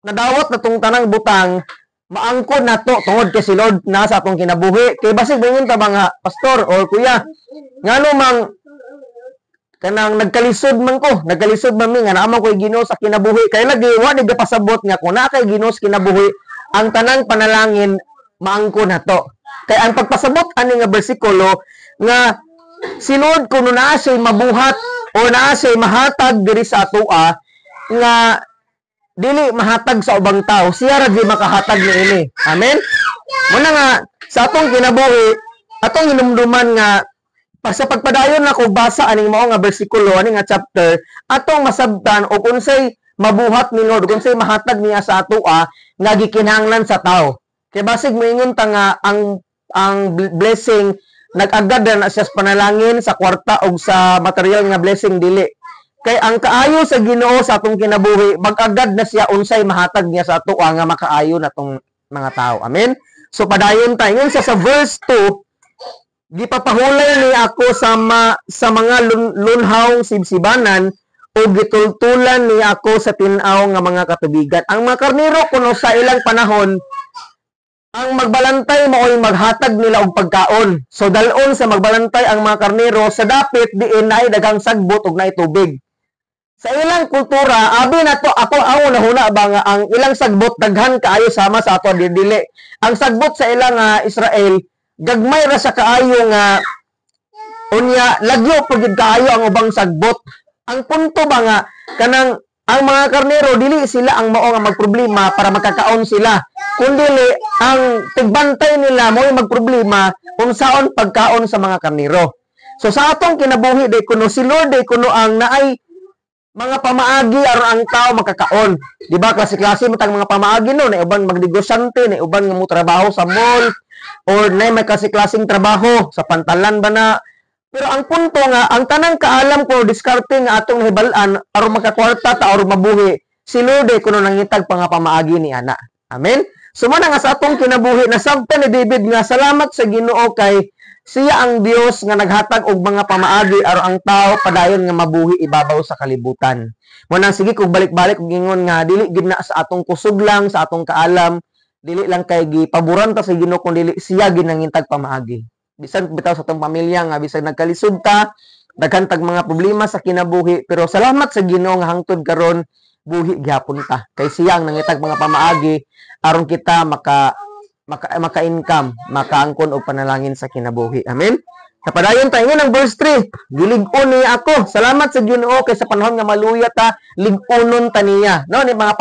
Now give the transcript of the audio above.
nadawat na tong tanang butang maangkon nato tungod kay si Lord na sa atong kinabuhi. Kay basig bingon ta mga pastor or kuya, ngano mang kanang nagkalisod man mi nga naamang ko'y Ginoo sa kinabuhi. Kay lagi wa ni gapasabot nga kung naa kay Ginoo sa kinabuhi, ang tanang panalangin maangkon nato. Kay ang pagpasabot ani nga bersikulo nga si Lord kuno naa siya mabuhat o naa siya mahatag diri sa atoa nga dili mahatag sa ubang tao, siya ra di makahatag niini. Amen. Muna nga sa atong kinabuhi, atong hinumduman nga sa pagpadayon na ko basa aning mao nga bersikulo ani nga chapter, atong masabtan o unsay mabuhat ni Lord, unsay mahatag niya sa atoa nga gikinahanglan sa tao. Kay basig moingon ta nga ang blessing nag-agad na siya sa panalangin, sa kwarta o sa material nga blessing dili. Kay ang kaayo sa Ginoo sa atong kinabuhi, mag-agad na siya unsay mahatag niya sa ato nga makaayo natong mga tao. Amen. So padayon ta ingon sa verse 2, gipapahulay ni ako sa mga lunhaw sibsibanan o gitultulan ni ako sa tin-aw nga mga katubigan. Ang mga karnero kuno sa ilang panahon, ang magbalantay mao'y maghatag nila og pagkaon. So dalon sa magbalantay ang mga karnero sa dapit diin naay daghang sagbot ug naay tubig. Sa ilang kultura, abi na to ako ang nahuna ba nga ang ilang sagbot daghan kaayo sama sa ato dili. Ang sagbot sa ilang Israel gagmay ra sa kaayo nga unya lagyo pagid kaayo ang ubang sagbot. Ang punto ba nga kanang ang mga karnero dili sila ang mao nga magproblema para magkakaon sila. Kundi ang tigbantay nila mo'y magproblema unsaon pagkaon sa mga karnero. So sa atong kinabuhi day kuno si Lord day kuno ang naay mga pamaagi aron ang tao makakaon. Di ba klase-klase mo tang mga pamaagi no, na uban magnegosyante, na uban nga mo trabaho sa mall or na may klase-klaseng trabaho sa pantalan ba na. Pero ang punto nga, ang tanang kaalam ko diskarte nga atong nahibalan aron makakwarta ta aron mabuhi. Si Lord kuno nangitag pa nga pamaagi ni ana. Amen. Sumana nga sa atong kinabuhi nasabtan ni David nga salamat sa Ginoo kay siya ang Dios nga naghatag og mga pamaagi aron ang tao padayon nga mabuhi ibabaw sa kalibutan. Mo nang sige kog balik-balik og ingon nga dili gid na sa atong kusog lang, sa atong kaalam, dili lang kay gipaboran ta sa Ginoo kun dili siya gid nangintag pamaagi. Bisan bitaw sa atong pamilya nga bisan nagkalisod ta, daghan tag mga problema sa kinabuhi, pero salamat sa Ginoo nga hangtod karon buhi gyapon ta. Kay siya ang nangitag mga pamaagi aron kita maka-income, makaangkon og panalangin sa kinabuhi. Amen. Kapadayon tayo ng verse 3. Gilig-on niya ako. Salamat sa Ginoo kay sa panahon nga maluya ta, lig-onon ta niya. No, ni mga